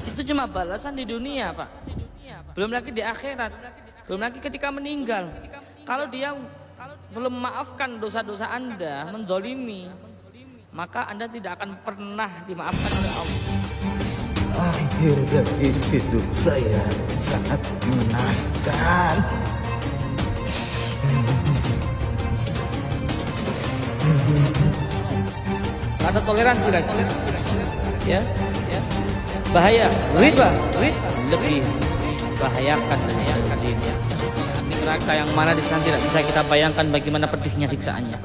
Itu cuma balasan di dunia, Pak. Belum lagi di akhirat. Belum lagi ketika meninggal. Kalau dia belum maafkan dosa-dosa Anda, menzolimi, maka Anda tidak akan pernah dimaafkan oleh Allah. Akhir dari hidup saya sangat mengenaskan. Gak ada toleransi lagi. Ya. Bahaya. Riba lebih bahayakan dari zina. Api neraka yang mana di sana tidak bisa kita bayangkan bagaimana pedihnya siksaannya.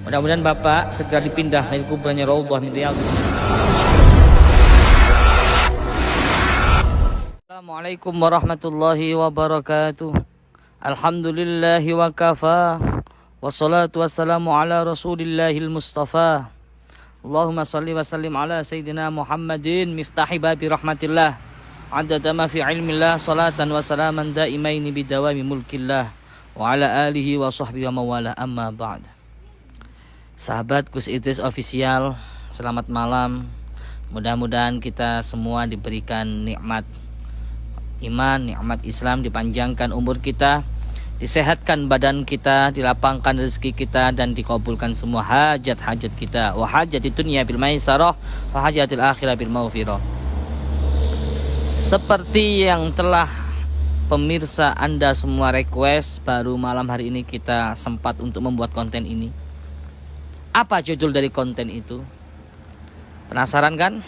Mudah-mudahan Bapak segera dipindah dari kuburannya Raudhah min Riyadhis Jannah. Assalamualaikum warahmatullahi wabarakatuh. Alhamdulillahi wa kafa. Wassalatu wassalamu ala rasulillahil mustafa. Allahumma salli wa sallim ala sayyidina Muhammadin miftahi babi rahmatillah. Adada ma fi ilmillah. Salatan wa salaman daimaini bidawami mulkillah. Wa ala alihi wa sahbihi wa mawala amma ba'd. Sahabat Gus Idris Official, selamat malam. Mudah-mudahan kita semua diberikan nikmat iman, nikmat Islam, dipanjangkan umur kita, disehatkan badan kita, dilapangkan rezeki kita, dan dikabulkan semua hajat-hajat kita. Wa hajati dunya bil maisarah, wa hajatil akhirah bil maghfirah. Seperti yang telah pemirsa Anda semua request, baru malam hari ini kita sempat untuk membuat konten ini. Apa judul dari konten itu? Penasaran kan?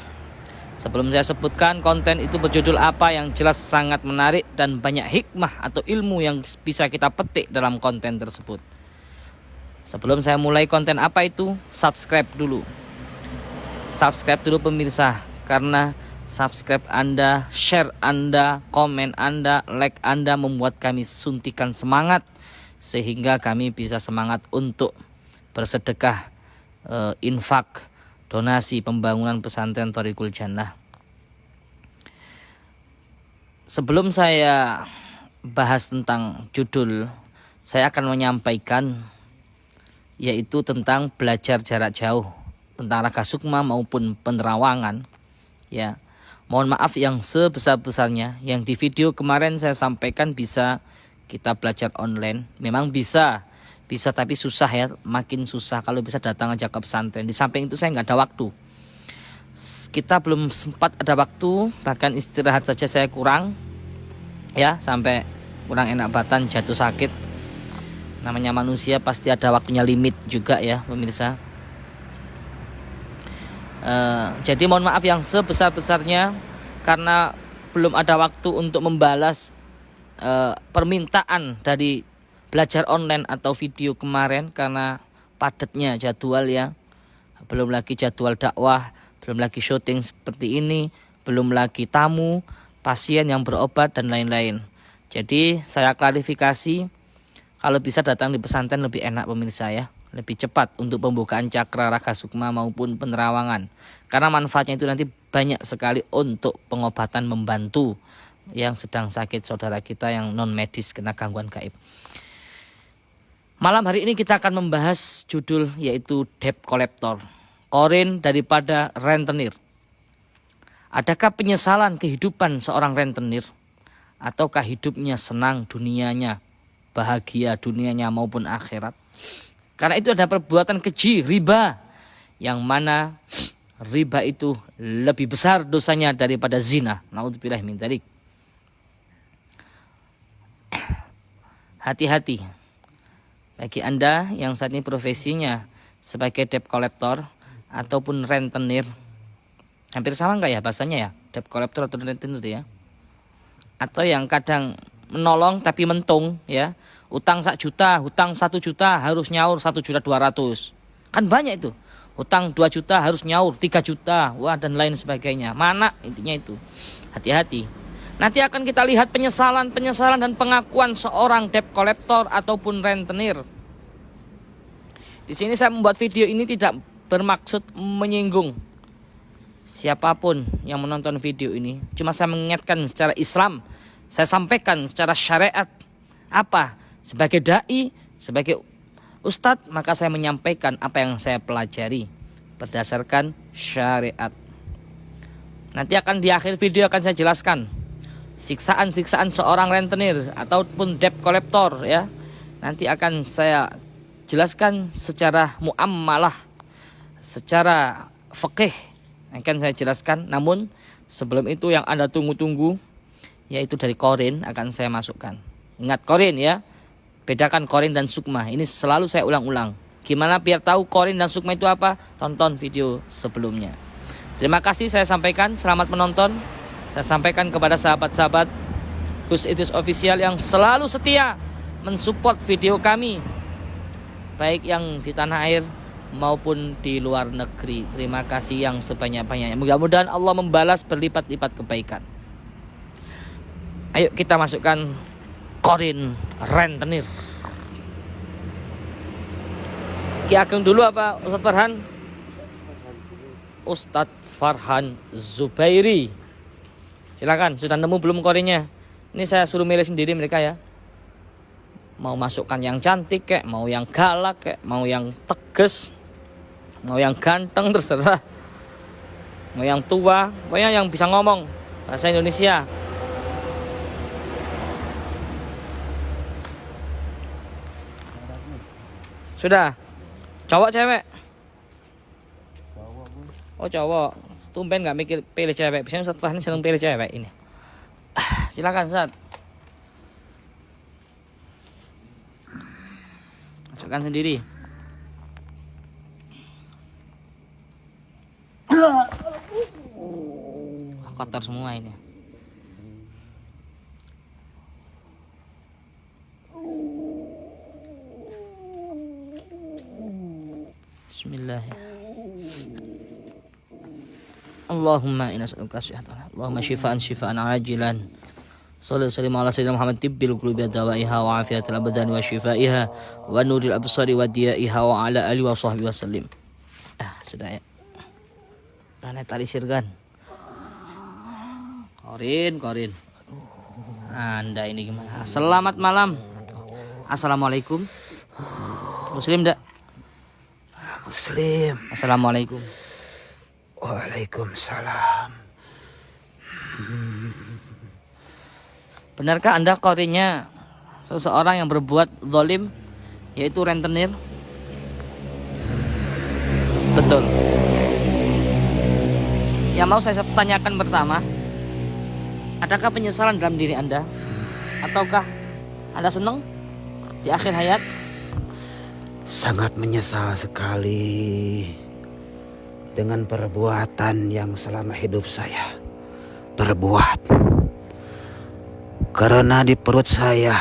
Sebelum saya sebutkan konten itu berjudul apa, yang jelas sangat menarik dan banyak hikmah atau ilmu yang bisa kita petik dalam konten tersebut. Sebelum saya mulai konten apa itu, subscribe dulu. Subscribe dulu pemirsa, karena subscribe Anda, share Anda, komen Anda, like Anda membuat kami suntikan semangat, sehingga kami bisa semangat untuk bersedekah, infak, donasi pembangunan pesantren Thoriqul Jannah. Sebelum saya bahas tentang judul, saya akan menyampaikan yaitu tentang belajar jarak jauh, tentang Raga Sukma maupun penerawangan. Ya, mohon maaf yang sebesar-besarnya. Yang di video kemarin saya sampaikan bisa kita belajar online. Memang bisa tapi susah ya, makin susah kalau bisa datang aja ke pesantren. Di samping itu saya nggak ada waktu, kita belum sempat ada waktu, bahkan istirahat saja saya kurang ya, sampai kurang enak badan, jatuh sakit. Namanya manusia pasti ada waktunya limit juga ya pemirsa. Jadi mohon maaf yang sebesar-besarnya karena belum ada waktu untuk membalas permintaan dari belajar online atau video kemarin, karena padatnya jadwal ya. Belum lagi jadwal dakwah, belum lagi syuting seperti ini, belum lagi tamu, pasien yang berobat dan lain-lain. Jadi saya klarifikasi, kalau bisa datang di pesantren lebih enak pemirsa ya, lebih cepat untuk pembukaan cakra Raga Sukma maupun penerawangan. Karena manfaatnya itu nanti banyak sekali untuk pengobatan, membantu yang sedang sakit, saudara kita yang non medis kena gangguan gaib. Malam hari ini kita akan membahas judul yaitu debt collector, korin daripada rentenir. Adakah penyesalan kehidupan seorang rentenir? Ataukah hidupnya senang dunianya, bahagia dunianya maupun akhirat? Karena itu ada perbuatan keji, riba, yang mana riba itu lebih besar dosanya daripada zina. Naudzubillah min dzalik. Hati-hati bagi Anda yang saat ini profesinya sebagai debt collector ataupun rentenir. Hampir sama enggak ya bahasanya ya, debt collector atau rentenir ya? Atau yang kadang menolong tapi mentung ya, utang 1 juta, hutang 1 juta harus nyaur 1.200.000. Kan banyak itu. Hutang 2 juta harus nyaur 3 juta, wah dan lain sebagainya. Mana intinya itu. Hati-hati. Nanti akan kita lihat penyesalan dan pengakuan seorang debt collector ataupun rentenir. Di sini saya membuat video ini tidak bermaksud menyinggung siapapun yang menonton video ini. Cuma saya mengingatkan secara Islam, saya sampaikan secara syariat. Apa? Sebagai dai, sebagai ustadz, maka saya menyampaikan apa yang saya pelajari berdasarkan syariat. Nanti akan di akhir video akan saya jelaskan siksaan-siksaan seorang rentenir ataupun debt collector ya. Nanti akan saya jelaskan secara muamalah, secara fikih akan saya jelaskan. Namun sebelum itu yang Anda tunggu-tunggu yaitu dari korin akan saya masukkan. Ingat korin ya. Bedakan korin dan sukma. Ini selalu saya ulang-ulang. Gimana biar tahu korin dan sukma itu apa? Tonton video sebelumnya. Terima kasih saya sampaikan. Selamat menonton. Saya sampaikan kepada sahabat-sahabat Gus Idris Official yang selalu setia mensupport video kami, baik yang di tanah air maupun di luar negeri. Terima kasih yang sebanyak-banyaknya. Mudah-mudahan Allah membalas berlipat-lipat kebaikan. Ayo kita masukkan korin rentenir. Ki Ageng dulu apa Ustadz Farhan? Ustadz Farhan Zubairi. Silakan, sudah nemu belum korinnya? Ini saya suruh milih sendiri mereka ya. Mau masukkan yang cantik kek, mau yang galak kek, mau yang tegas, mau yang ganteng terserah. Mau yang tua, pokoknya yang bisa ngomong bahasa Indonesia. Sudah. Cowok cewek? Oh cowok. Tumben gak mikir pilih cewek. Biasanya Ustadz Fahmi seneng pilih cewek ini. Silakan Ustadz. Masukkan sendiri. Kotor semua ini. Bismillah. Allahumma inna nas'aluka syihatan. Allahumma syifaan ajilan. Sallallahu alaihi ala sayyidina Muhammad tibbil qulubi dawaiha wa afiyatil abdani wa shifaiha wa nuril absari wa diyaiha wa ala alihi wa sahbihi wasallim. Sudah ya. Udah netalisirkan. Korin. Anda ini gimana? Selamat malam. Assalamualaikum. Muslim enggak? Muslim. Assalamualaikum. Waalaikumsalam. Benarkah Anda korinnya seseorang yang berbuat zalim, yaitu rentenir? Betul. Yang mau saya tanyakan pertama, adakah penyesalan dalam diri Anda? Ataukah Anda senang di akhir hayat? Sangat menyesal sekali dengan perbuatan yang selama hidup saya perbuat. Karena di perut saya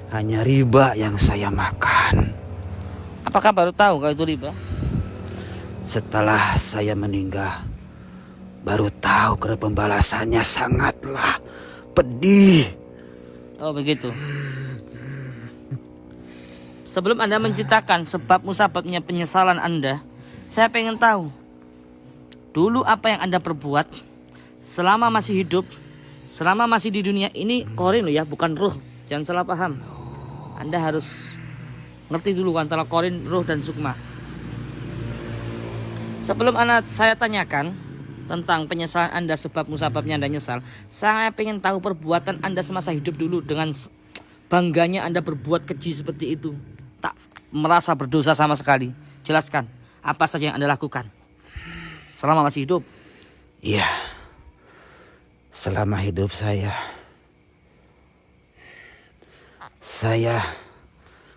hanya riba yang saya makan. Apakah baru tahu kalau itu riba? Setelah saya meninggal, baru tahu karena pembalasannya sangatlah pedih. Oh begitu. Sebelum Anda menceritakan sebab musababnya penyesalan Anda, saya pengen tahu dulu apa yang Anda perbuat selama masih hidup, selama masih di dunia ini. Korin loh ya, bukan ruh. Jangan salah paham. Anda harus ngerti dulu antara korin, ruh dan sukma. Sebelum saya tanyakan tentang penyesalan Anda, sebab musababnya Anda nyesal, saya pengen tahu perbuatan Anda semasa hidup dulu. Dengan bangganya Anda berbuat keji seperti itu, tak merasa berdosa sama sekali. Jelaskan apa saja yang Anda lakukan selama masih hidup. Iya, selama hidup saya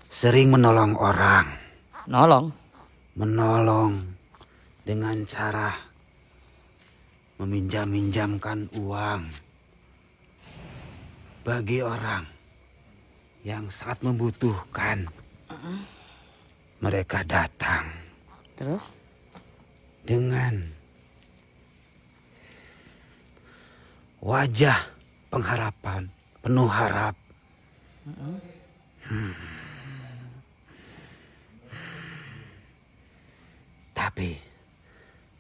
sering menolong orang. Menolong dengan cara meminjam-minjamkan uang bagi orang yang sangat membutuhkan. Mereka datang Terus? dengan wajah pengharapan, penuh harap. Tapi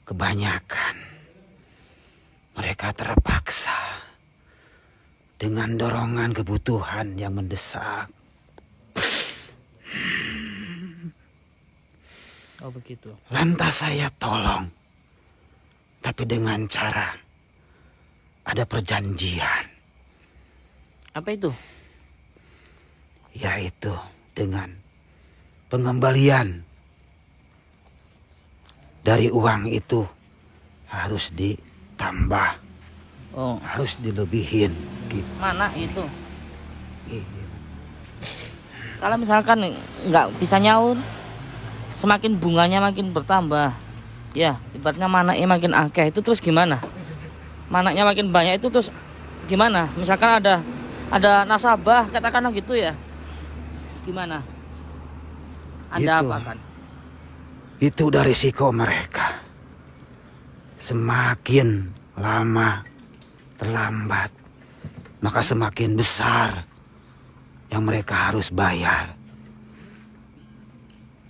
kebanyakan mereka terpaksa dengan dorongan kebutuhan yang mendesak. Oh begitu. Lantas saya tolong Tapi dengan cara ada perjanjian, Apa itu? yaitu dengan pengembalian dari uang itu harus ditambah, Oh, harus dilebihin gitu. mana itu? Iya. Kalau misalkan nggak bisa nyaur, semakin bunganya makin bertambah. Ya, ibaratnya manaknya makin akeh itu terus gimana? Manaknya makin banyak itu terus gimana? Misalkan ada nasabah katakanlah gitu ya. Gimana? Anda Itu. apakan? Itu udah risiko mereka. Semakin lama terlambat, maka semakin besar yang mereka harus bayar.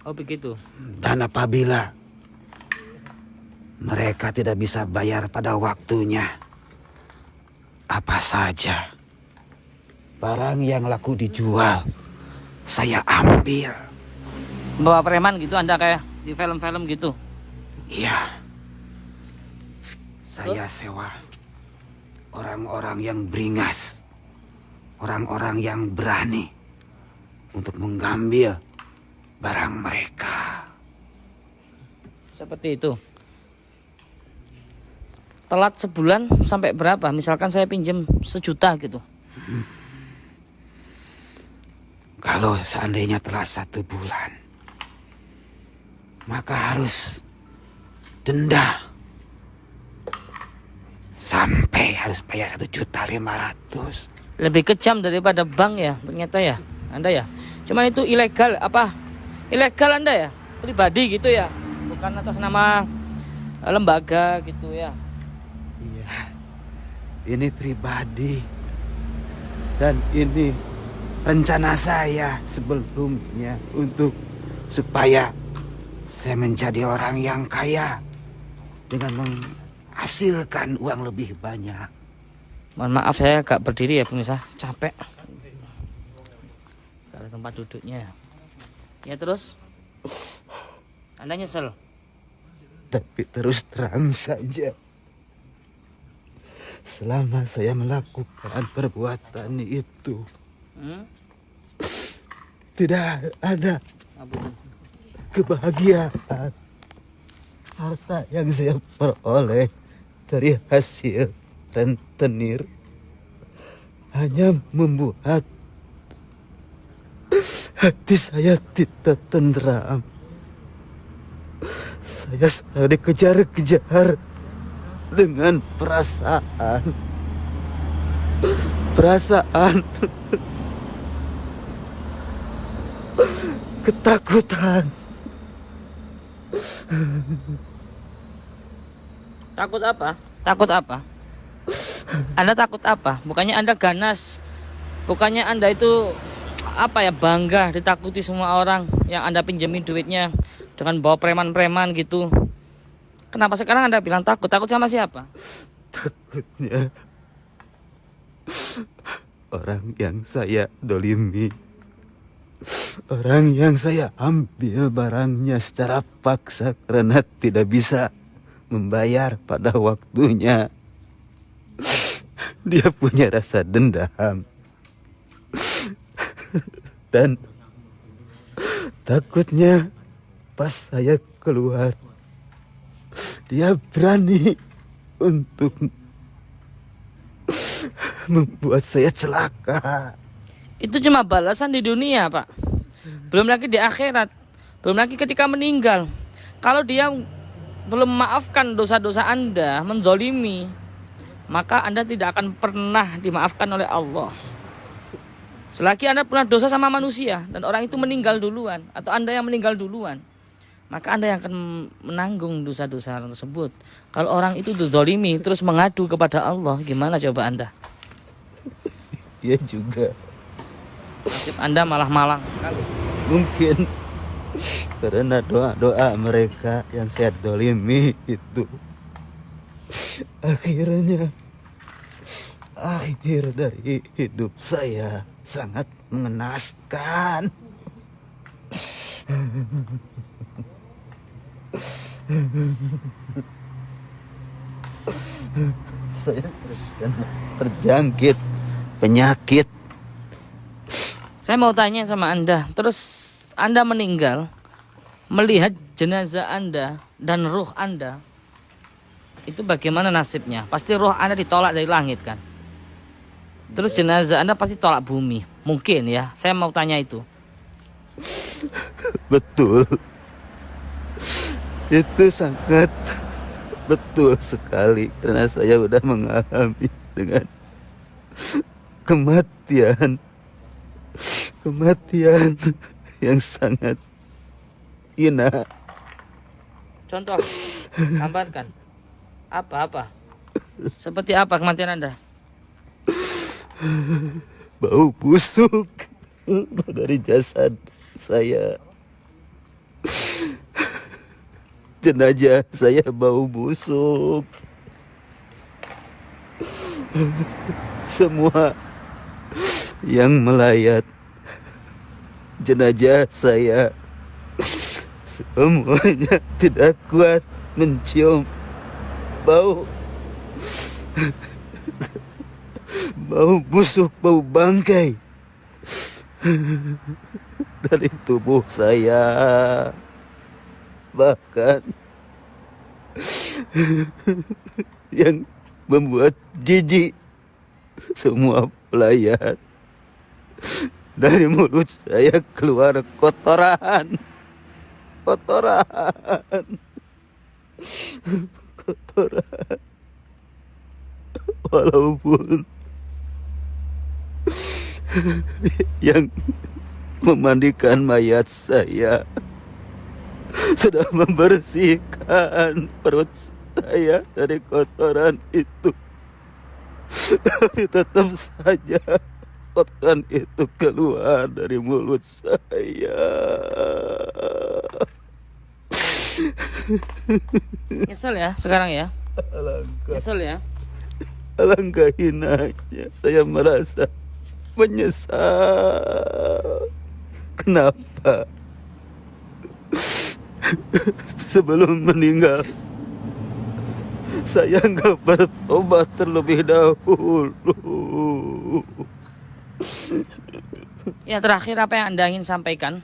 Oh begitu. Dan apabila mereka tidak bisa bayar pada waktunya, apa saja barang yang laku dijual, saya ambil. Bawa preman gitu Anda kayak di film-film gitu. Iya. Saya sewa orang-orang yang beringas, orang-orang yang berani untuk mengambil barang mereka. Seperti itu. Telat sebulan sampai berapa? Misalkan saya pinjam 1 juta gitu. Kalau seandainya telah 1 bulan, maka harus denda. Sampai harus bayar 1.500.000. Lebih kejam daripada bank ya ternyata ya Anda ya. Cuman itu ilegal apa? Ilegal Anda ya? Pribadi gitu ya. Bukan atas nama lembaga gitu ya. Iya, ini pribadi. Dan ini rencana saya sebelumnya untuk supaya saya menjadi orang yang kaya dengan menghasilkan uang lebih banyak. Mohon maaf saya agak berdiri ya pemirsa, capek. Kalau tempat duduknya. Ya terus Anda nyesel? Tapi terus terang saja, selama saya melakukan perbuatan itu, tidak ada Apa itu? kebahagiaan. Harta yang saya peroleh dari hasil rentenir hanya membuat hati saya tidak tenteram. Saya selalu dikejar-kejar dengan perasaan ketakutan. Takut apa? Takut apa? Anda takut apa? Bukannya Anda ganas. Bukannya Anda itu apa ya, bangga ditakuti semua orang yang Anda pinjemin duitnya dengan bawa preman-preman gitu. Kenapa sekarang Anda bilang takut? Takut sama siapa? Takutnya orang yang saya dolimi, orang yang saya ambil barangnya secara paksa karena tidak bisa membayar pada waktunya. Dia punya rasa dendam. Dan takutnya pas saya keluar, dia berani untuk membuat saya celaka. Itu cuma balasan di dunia, Pak. Belum lagi di akhirat. Belum lagi ketika meninggal. Kalau dia belum memaafkan dosa-dosa Anda, menzolimi, maka Anda tidak akan pernah dimaafkan oleh Allah. Selagi Anda pernah dosa sama manusia dan orang itu meninggal duluan, atau Anda yang meninggal duluan, maka Anda yang akan menanggung dosa-dosa tersebut. Kalau orang itu dizolimi terus mengadu kepada Allah, gimana coba Anda? Iya juga. Nasib Anda malah malang sekali. Mungkin karena doa-doa mereka yang saya dolimi itu, akhirnya akhir dari hidup saya sangat mengenaskan. Saya terjangkit penyakit. Saya mau tanya sama Anda, terus Anda meninggal, melihat jenazah Anda dan ruh Anda, itu bagaimana nasibnya? Pasti ruh Anda ditolak dari langit kan? Terus jenazah Anda pasti tolak bumi. Mungkin ya, saya mau tanya itu. Betul. Itu sangat betul sekali karena saya udah mengalami dengan kematian yang sangat hina. Contoh, gambarkan. Apa? Seperti apa kematian Anda? Bau busuk dari jasad saya. Jenazah saya bau busuk. Semua yang melayat jenazah saya semuanya tidak kuat mencium bau busuk, bau bangkai dari tubuh saya. Bahkan yang membuat jijik, semua pelayat dari mulut saya keluar kotoran. Walaupun yang memandikan mayat saya sudah membersihkan perut saya dari kotoran itu, tapi tetap saja kotoran itu keluar dari mulut saya. Nyesel ya sekarang ya? Nyesel ya? Alangkah hinanya saya merasa menyesal. Kenapa sebelum meninggal saya nggak bertobat terlebih dahulu? Ya, terakhir apa yang Anda ingin sampaikan?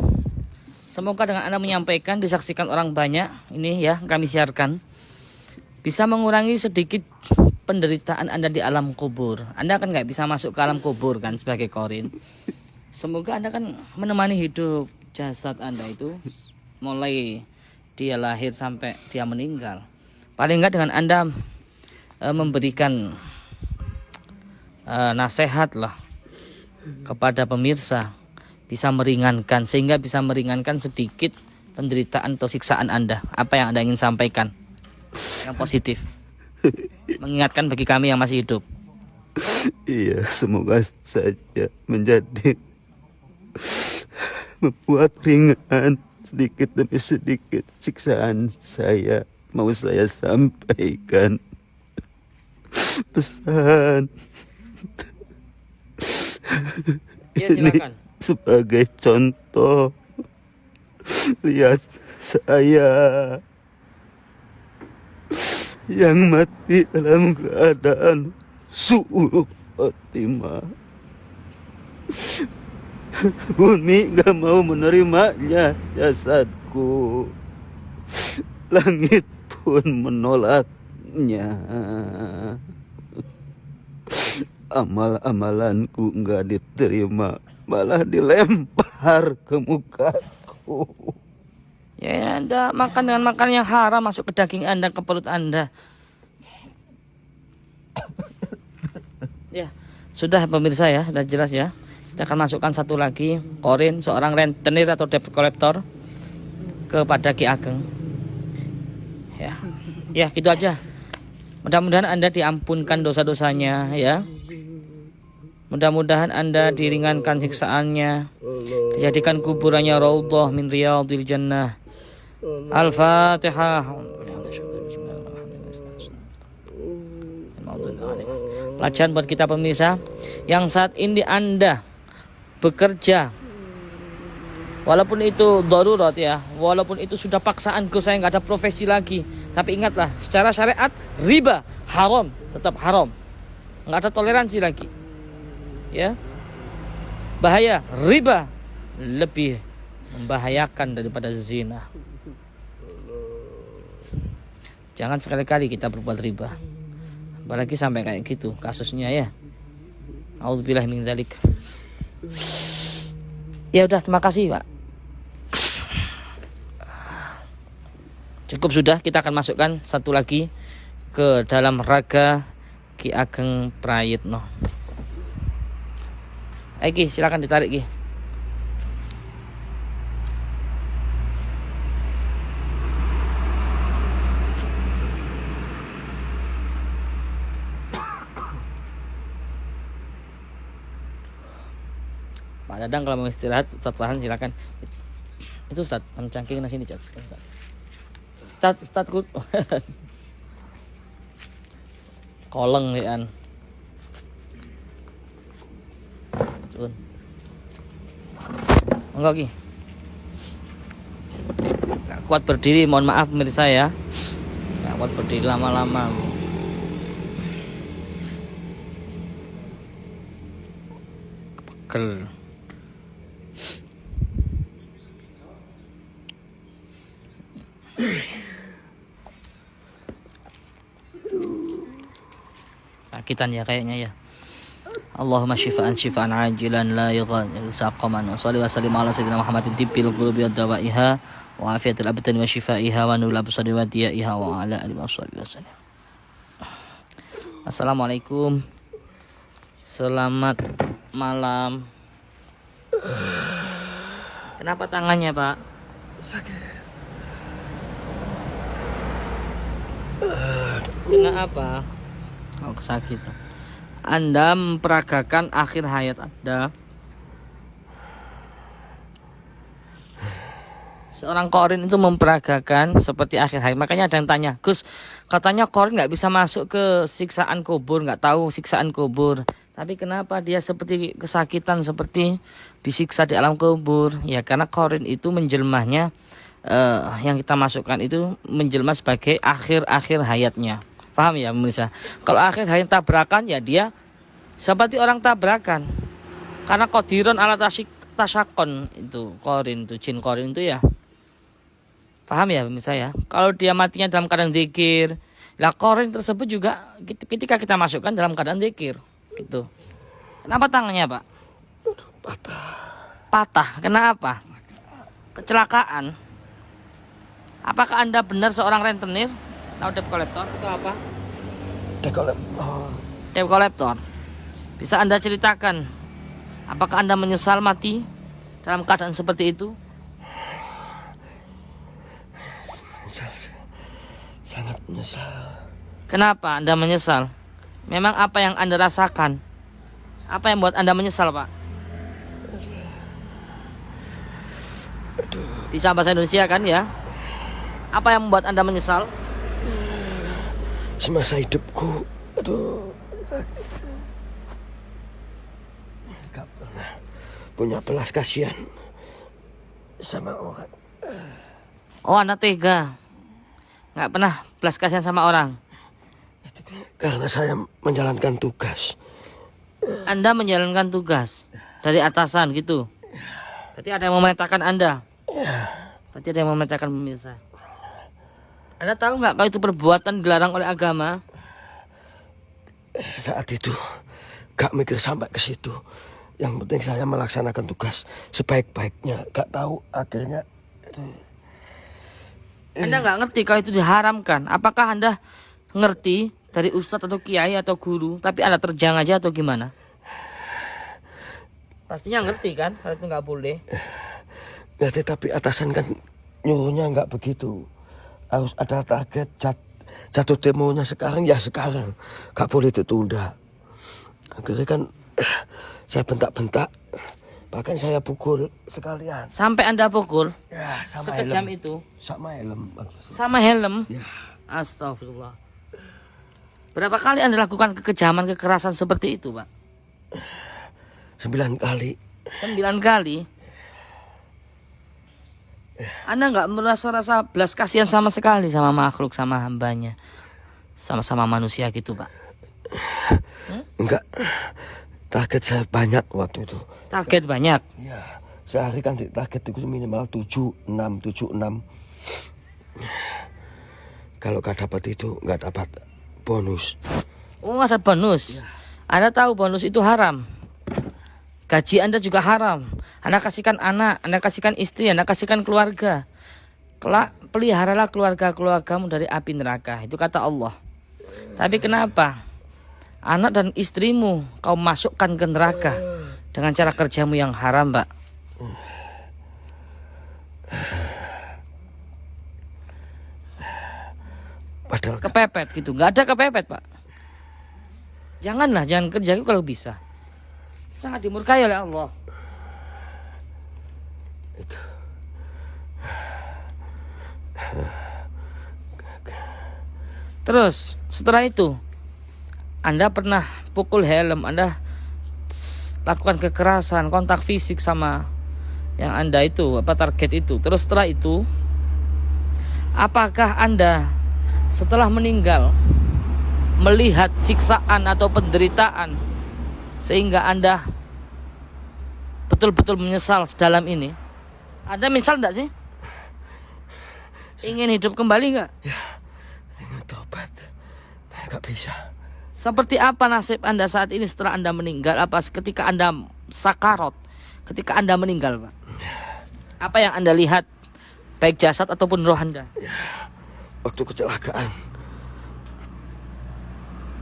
Semoga dengan Anda menyampaikan disaksikan orang banyak, ini ya kami siarkan, bisa mengurangi sedikit penderitaan Anda di alam kubur. Anda kan nggak bisa masuk ke alam kubur kan sebagai korin. Semoga Anda kan menemani hidup jasad Anda itu mulai dia lahir sampai dia meninggal. Paling enggak dengan Anda memberikan nasihat lah kepada pemirsa, bisa meringankan, sehingga bisa meringankan sedikit penderitaan atau siksaan Anda. Apa yang Anda ingin sampaikan yang positif, mengingatkan bagi kami yang masih hidup? Iya, semoga saja menjadi membuat ringan sedikit demi sedikit siksaan saya. Mau saya sampaikan pesan Ya, silakan. Ini sebagai contoh. Lihat saya yang mati dalam keadaan su'ul khotimah. Bumi gak mau menerimanya jasadku. Langit pun menolaknya. Amal-amalanku gak diterima, malah dilempar ke mukaku. Ya, Anda makan dengan makanan yang haram masuk ke daging Anda, ke perut Anda. Ya, sudah pemirsa ya, sudah jelas ya. Kita akan masukkan satu lagi korin seorang rentenir atau debt collector kepada Ki Ageng. Ya, gitu aja. Mudah-mudahan Anda diampunkan dosa-dosanya ya. Mudah-mudahan Anda diringankan siksaannya, dijadikan kuburannya raudhah min riyadil jannah. Al-Fatihah. Pelajaran buat kita pemirsa yang saat ini Anda bekerja, walaupun itu darurat ya, walaupun itu sudah paksaanku, saya nggak ada profesi lagi, tapi ingatlah secara syariat riba haram, tetap haram. Nggak ada toleransi lagi. Ya. Bahaya riba lebih membahayakan daripada zina. Jangan sekali-kali kita berbuat riba. Apalagi sampai kayak gitu kasusnya ya. A'udzubillahi min dzalik. Ya udah, terima kasih Pak. Cukup sudah, kita akan masukkan satu lagi ke dalam raga Ki Ageng Prayitno. Ayo Ki, silakan ditarik Ki. Pak Dadang kalau mau istirahat, Ustaz Farhan silakan. Itu Ustaz, cangking sini Ustaz. Ustaz koleng ya. Turun. Enggak Ki. Gak kuat berdiri, mohon maaf pemirsa ya. Gak kuat berdiri lama-lama. Pegel. Sakitan ya kayaknya ya. Allahumma syifaan syifaan ajilan la yughadiru saqaman wa salli wa sallim ala sayyidina Muhammadin tibbil qulubi wa dawaiha wa afiyatil abdani wa shifaiha wa nurul absari wa diyaiha wa ala alihi wasallam. Assalamualaikum. Selamat malam. Kenapa tangannya, Pak? Sakit. Kenapa? Oh, kesakitan. Anda memperagakan akhir hayat Anda. Seorang korin itu memperagakan seperti akhir hayat. Makanya ada yang tanya, Gus, katanya korin nggak bisa masuk ke siksaan kubur, nggak tahu siksaan kubur. Tapi kenapa dia seperti kesakitan, seperti disiksa di alam kubur? Ya karena korin itu menjelmahnya, yang kita masukkan itu menjelma sebagai akhir-akhir hayatnya. Paham ya pemirsa? Kalau akhir hayat tabrakan ya dia seperti orang tabrakan. Karena qadiron ala tasyakon itu korin itu, jin korin itu ya. Paham ya pemirsa ya? Kalau dia matinya dalam keadaan zikir, lah korin tersebut juga ketika kita masukkan dalam keadaan zikir gitu. Kenapa tangannya, Pak? Patah. Patah. Kenapa? Kecelakaan. Apakah Anda benar seorang rentenir atau debt collector atau apa? Debt collector. Bisa Anda ceritakan apakah Anda menyesal mati dalam keadaan seperti itu? Sangat menyesal. Kenapa Anda menyesal? Memang apa yang Anda rasakan? Apa yang buat Anda menyesal, Pak? Bisa bahasa Indonesia kan ya? Apa yang membuat Anda menyesal? Semasa hidupku, gak pernah punya belas kasihan sama orang. Oh, Anda tega. Gak pernah belas kasihan sama orang. Karena saya menjalankan tugas. Anda menjalankan tugas dari atasan gitu. Berarti ada yang memerintahkan Anda. Berarti ada yang memerintahkan pemirsa. Anda tahu nggak kalau itu perbuatan dilarang oleh agama? Saat itu gak mikir sampai ke situ. Yang penting saya melaksanakan tugas sebaik-baiknya. Gak tahu akhirnya. Anda nggak ngerti kalau itu diharamkan. Apakah Anda ngerti dari ustadz atau kiai atau guru, tapi Anda terjang aja atau gimana? Pastinya ngerti kan kalau itu nggak boleh. Ngerti, tapi atasan kan nyuruhnya nggak begitu. Harus ada target jatuh demonya sekarang ya sekarang. Gak boleh ditunda. Akhirnya kan saya bentak-bentak. Bahkan saya pukul sekalian. Sampai Anda pukul? Ya, sama sekejam helm. itu? Sama helm. Sama helm? Ya. Astagfirullah. Berapa kali Anda lakukan kekejaman, kekerasan seperti itu, Pak? 9 kali. 9 kali? Anda nggak merasa belas kasihan sama sekali sama makhluk, sama hambanya. sama-sama manusia gitu Pak? Enggak. Target saya banyak waktu itu. Target banyak. Ya, sehari kan target itu minimal 76. Kalau nggak dapat itu nggak dapat bonus. Oh, ada bonus. Anda tahu bonus itu haram. Gaji Anda juga haram. Anda kasihkan anak, Anda kasihkan istri, Anda kasihkan keluarga. Kelak peliharalah keluarga-keluargamu dari api neraka. Itu kata Allah. Tapi kenapa anak dan istrimu kau masukkan ke neraka dengan cara kerjamu yang haram, Pak? Padahal Kepepet gitu. Nggak ada kepepet, Pak. Jangan kerja itu kalau bisa. Sangat dimurkai oleh Allah. itu. Terus setelah itu Anda pernah pukul helm, Anda lakukan kekerasan, kontak fisik sama yang Anda itu, target itu. Terus setelah itu, apakah Anda setelah meninggal melihat siksaan atau penderitaan sehingga Anda betul-betul menyesal dalam ini? Anda menyesal enggak sih? Ingin hidup kembali enggak? Ingin tobat, nggak bisa. Seperti apa nasib Anda saat ini setelah Anda meninggal? Apa ketika Anda sakarot, ketika Anda meninggal, Pak? Apa yang Anda lihat, baik jasad ataupun roh Anda? Waktu kecelakaan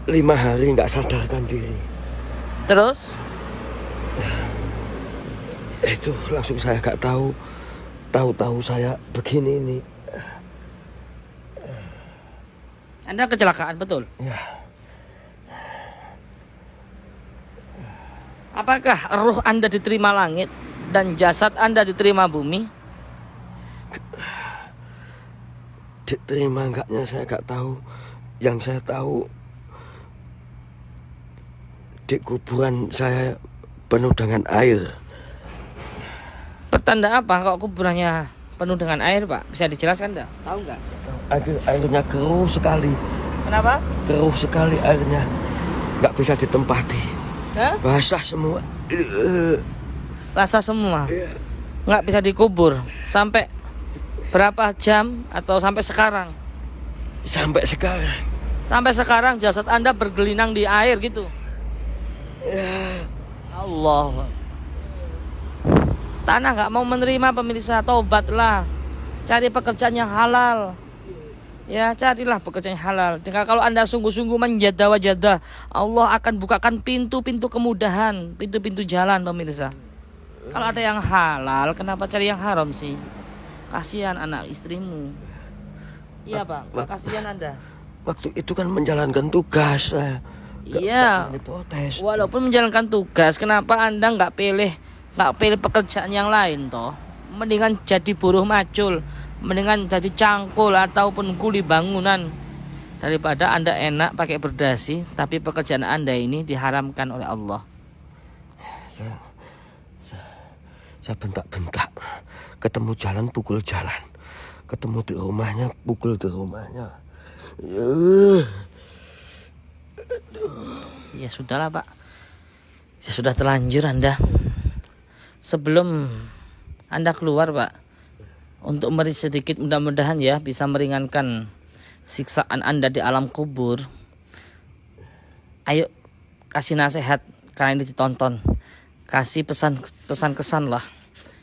5 hari nggak sadarkan diri. Terus? Itu langsung saya nggak tahu. Tahu-tahu saya begini ini. Anda kecelakaan, betul? Ya, Apakah ruh Anda diterima langit dan jasad Anda diterima bumi? diterima enggaknya saya nggak tahu. Yang saya tahu di kuburan saya penuh dengan air. Pertanda apa kok kuburannya penuh dengan air, Pak? Bisa dijelaskan enggak? Tahu enggak? Airnya keruh sekali. Kenapa? Keruh sekali airnya. Nggak bisa ditempati. Hah? Basah semua. Rasa semua. Nggak bisa dikubur. Sampai berapa jam atau sampai sekarang? Sampai sekarang. Sampai sekarang jasad Anda bergelinang di air gitu. Allah. Tanah nggak mau menerima pemirsa, tobatlah. Cari pekerjaan yang halal. Ya, carilah pekerjaan yang halal. Jika kalau Anda sungguh-sungguh menjadah wajadah, Allah akan bukakan pintu-pintu kemudahan, pintu-pintu jalan pemirsa. Kalau ada yang halal, kenapa cari yang haram sih? Kasihan anak istrimu. Iya, Pak. Kasihan Anda. Waktu itu kan menjalankan tugas saya. Iya. Protes. Walaupun menjalankan tugas, kenapa Anda nggak pilih pekerjaan yang lain toh? Mendingan jadi buruh macul, mendingan jadi cangkul ataupun kuli bangunan daripada Anda enak pakai berdasi, tapi pekerjaan Anda ini diharamkan oleh Allah. Saya bentak-bentak. Ketemu jalan pukul jalan. Ketemu di rumahnya pukul di rumahnya. Ya sudahlah, Pak. Ya sudah terlanjur Anda. Sebelum Anda keluar, Pak, untuk meri sedikit, mudah-mudahan ya bisa meringankan siksaan Anda di alam kubur. Ayo kasih nasihat karena ini ditonton. Kasih pesan kesan lah.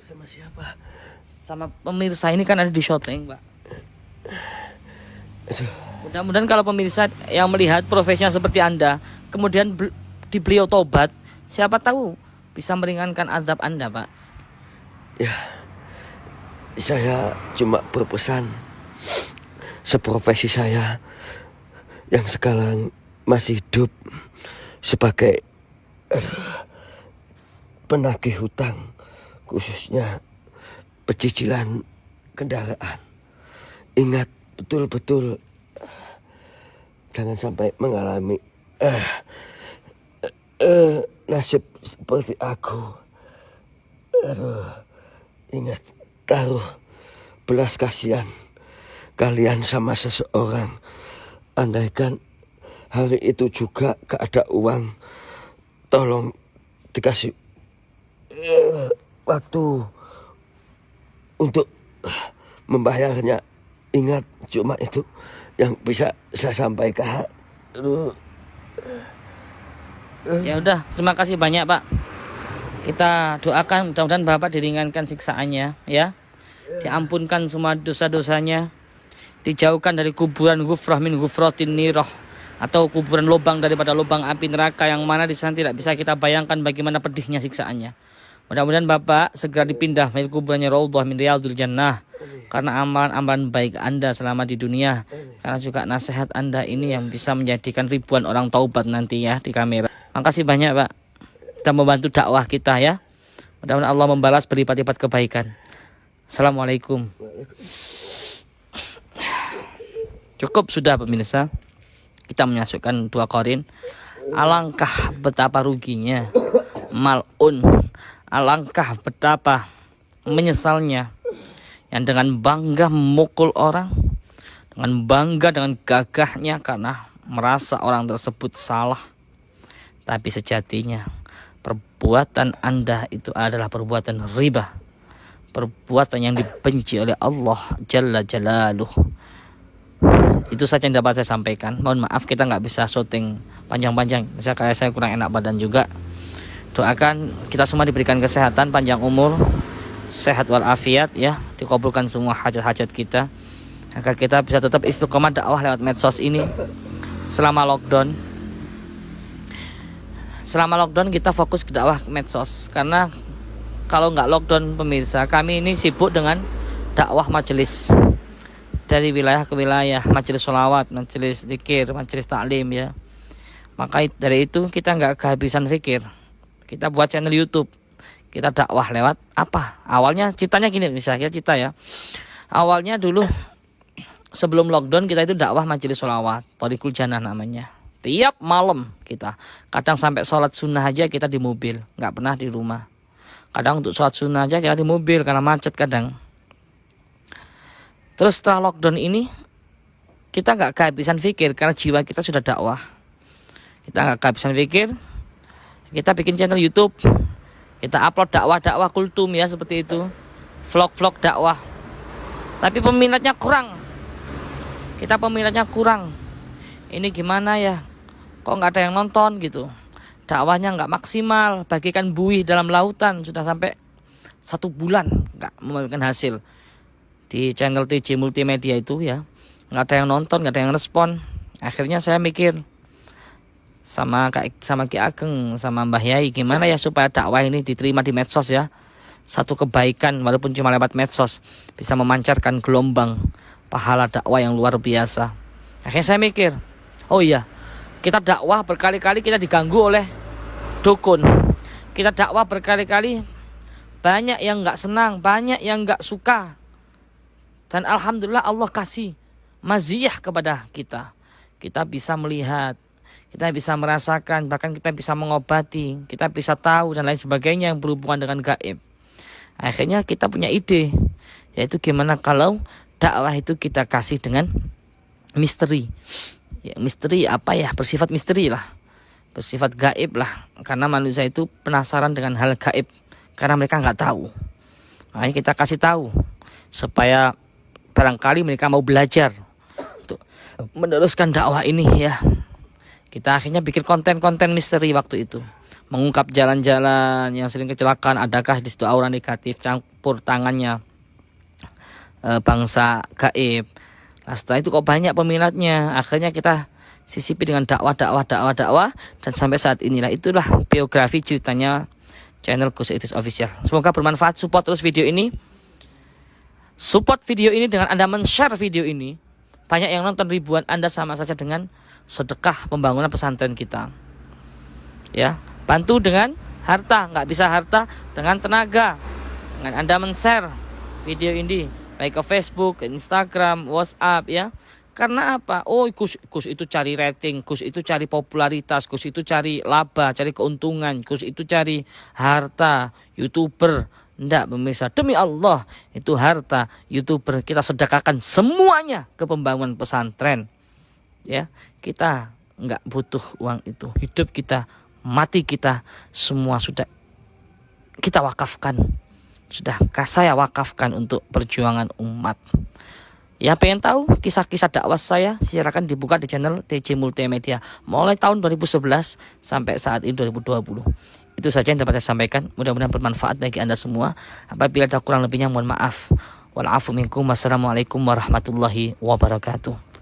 Sama siapa? Sama pemirsa ini kan ada di syuting, Pak. Mudah-mudahan kalau pemirsa yang melihat profesinya seperti Anda, kemudian di beliau tobat, siapa tahu bisa meringankan azab Anda, Pak. Ya, saya cuma berpesan seprofesi saya yang sekarang masih hidup sebagai penagih hutang, khususnya pecicilan kendaraan. Ingat betul-betul jangan sampai mengalami nasib seperti aku. Ingat, taruh belas kasihan kalian sama seseorang. Andaikan hari itu juga gak ada uang, tolong dikasih waktu untuk membayarnya. Ingat, cuma itu yang bisa saya sampaikan. Aduh. Ya udah, terima kasih banyak Pak. Kita doakan mudah-mudahan Bapak diringankan siksaannya ya. Diampunkan semua dosa-dosanya. Dijauhkan dari kuburan ghufrah min ghufratin nirah, atau kuburan lubang daripada lubang api neraka yang mana di sana tidak bisa kita bayangkan bagaimana pedihnya siksaannya. Mudah-mudahan Bapak segera dipindah dari kuburannya Raudhah min Riyadhil Jannah, karena amalan-amalan baik Anda selama di dunia, karena juga nasihat Anda ini yang bisa menjadikan ribuan orang taubat nanti ya di kamera. Makasih banyak Pak, kita membantu dakwah kita ya. Mudah-mudahan Allah membalas berlipat-lipat kebaikan. Assalamualaikum. Cukup sudah pemirsa, kita menyatukan 2 Korin. Alangkah betapa ruginya mal'un, alangkah betapa menyesalnya yang dengan bangga memukul orang, dengan bangga, dengan gagahnya karena merasa orang tersebut salah. Tapi sejatinya perbuatan Anda itu adalah perbuatan riba, perbuatan yang dibenci oleh Allah Jalla Jalaluh. Itu saja yang dapat saya sampaikan. Mohon maaf kita nggak bisa syuting panjang-panjang, misalnya kayak saya kurang enak badan juga. Doakan kita semua diberikan kesehatan, panjang umur, sehat walafiat ya, dikabulkan semua hajat-hajat kita, agar kita bisa tetap istiqomah dakwah lewat medsos ini selama lockdown. Selama lockdown kita fokus ke dakwah medsos, karena kalau nggak lockdown pemirsa, kami ini sibuk dengan dakwah majelis dari wilayah ke wilayah, majelis sholawat, majelis zikir, majelis taklim ya. Maka dari itu kita nggak kehabisan fikir. Kita buat channel YouTube, kita dakwah lewat apa? Awalnya ceritanya gini, misalnya cerita ya. Awalnya dulu sebelum lockdown kita itu dakwah majelis sholawat, Thariqul Jannah namanya. Tiap malam kita, kadang sampai sholat sunnah aja kita di mobil, nggak pernah di rumah. Kadang untuk sholat sunnah aja kita di mobil karena macet kadang. Terus setelah lockdown ini kita nggak kehabisan fikir karena jiwa kita sudah dakwah. Kita nggak kehabisan fikir, kita bikin channel YouTube, kita upload dakwah-dakwah kultum ya seperti itu, vlog-vlog dakwah. Tapi peminatnya kurang. Kita peminatnya kurang. Ini gimana ya? Kok nggak ada yang nonton gitu? Dakwahnya nggak maksimal, bagikan buih dalam lautan, sudah sampai 1 bulan nggak memberikan hasil. Di channel TJ Multimedia itu ya, nggak ada yang nonton, nggak ada yang respon. Akhirnya saya mikir sama Ki Ageng, sama Mbah Yai, gimana ya supaya dakwah ini diterima di medsos ya. Satu kebaikan walaupun cuma lewat medsos bisa memancarkan gelombang pahala dakwah yang luar biasa. Akhirnya saya mikir, oh iya, kita dakwah berkali-kali kita diganggu oleh dukun. Kita dakwah berkali-kali banyak yang nggak senang, banyak yang nggak suka. Dan alhamdulillah Allah kasih maziyah kepada kita. Kita bisa melihat, kita bisa merasakan, bahkan kita bisa mengobati, kita bisa tahu dan lain sebagainya yang berhubungan dengan gaib. Akhirnya kita punya ide, yaitu gimana kalau dakwah itu kita kasih dengan misteri. Ya, misteri apa ya? Bersifat misteri lah, bersifat gaib lah. Karena manusia itu penasaran dengan hal gaib, karena mereka nggak tahu. Makanya kita kasih tahu supaya barangkali mereka mau belajar untuk meneruskan dakwah ini ya. Kita akhirnya bikin konten-konten misteri waktu itu, mengungkap jalan-jalan yang sering kecelakaan, adakah di situ aura negatif, campur tangannya bangsa gaib. Nah, setelah itu kok banyak peminatnya, akhirnya kita sisipi dengan dakwah, dan sampai saat inilah itulah biografi ceritanya channel Gus Idris Official. Semoga bermanfaat. Support terus video ini. Support video ini dengan Anda men-share video ini. Banyak yang nonton, ribuan, Anda sama saja dengan sedekah pembangunan pesantren kita. Ya, bantu dengan harta, nggak bisa harta, dengan tenaga. Dengan Anda men-share video ini baik ke Facebook, ke Instagram, WhatsApp ya. Karena apa? Oh, Gus itu cari rating, Gus itu cari popularitas, Gus itu cari laba, cari keuntungan, Gus itu cari harta, YouTuber. Enggak pemirsa, demi Allah itu harta YouTuber kita sedekahkan semuanya ke pembangunan pesantren. Ya, kita nggak butuh uang itu. Hidup kita, mati kita, semua sudah kita wakafkan. Sudah saya wakafkan untuk perjuangan umat. Ya, pengen tahu kisah-kisah dakwah saya, silakan dibuka di channel TJ Multimedia mulai tahun 2011 sampai saat ini 2020. Itu saja yang dapat saya sampaikan. Mudah-mudahan bermanfaat bagi Anda semua. Apabila ada kurang lebihnya mohon maaf. Wal afu minkum. Wassalamualaikum warahmatullahi wabarakatuh.